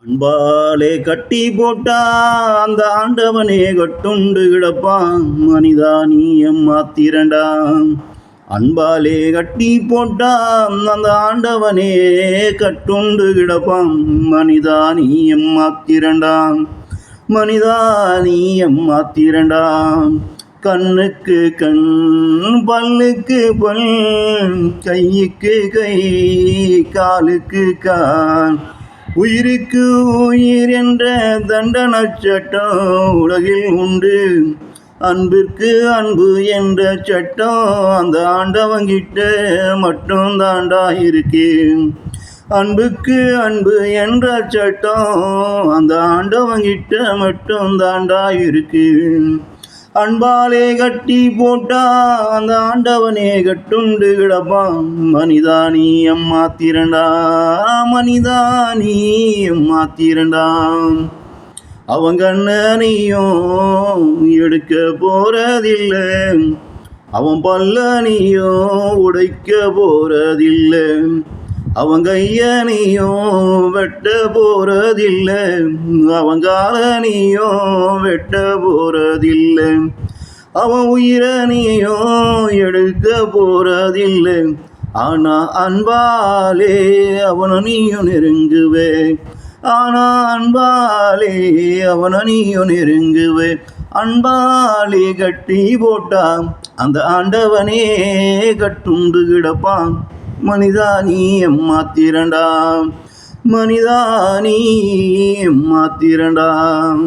அன்பாலே கட்டி போட்டா அந்த ஆண்டவனே கட்டுண்டு கிடப்பான். மனிதா நீ எம்மாத்திரண்டாம். அன்பாலே கட்டி போட்டா அந்த ஆண்டவனே கட்டுண்டு கிடப்பான். மனிதா நீ எம்மாத்திரண்டாம். மனிதா நீ எம்மாத்திரண்டாம். கண்ணுக்கு கண், பல்லுக்கு பல், கைக்கு கை, காலுக்கு கால், உயிருக்கு உயிர் என்ற தண்டனை சட்டம் உலகில் உண்டு. அன்பிற்கு அன்பு என்ற சட்டம் அந்த ஆண்டவங்கிட்ட மட்டும் தாண்டா இருக்கு. அன்புக்கு அன்பு என்ற சட்டம் அந்த ஆண்டவங்கிட்ட மட்டும் தாண்டா இருக்கு. அன்பாலே கட்டி போட்டா அந்த ஆண்டவனே கட்டுண்டு கிடப்பான். மனிதா நீ எம்மாத்திரண்டா. மனிதா நீ எம்மாத்திரண்டாம். அவன் கண்ணனையும் எடுக்க போறதில்லை, அவன் பல்லனையும் உடைக்க போறதில்லை, அவன் கையனையும் வெட்ட போறதில்லை, அவன் காலனையும் வெட்ட போறதில்லை, அவன் உயிரனையும் எடுக்க போறதில்லை. ஆனா அன்பாலே அவனையும் நெருங்குவே. ஆனா அன்பாலே அவனையும் நெருங்குவே. அன்பாலே கட்டி போட்டான் அந்த ஆண்டவனே கட்டுண்டு கிடப்பான். மனிதா நீ எம்மாத்திரண்டாம். மனிதா நீ எம்மாத்திரண்டாம்.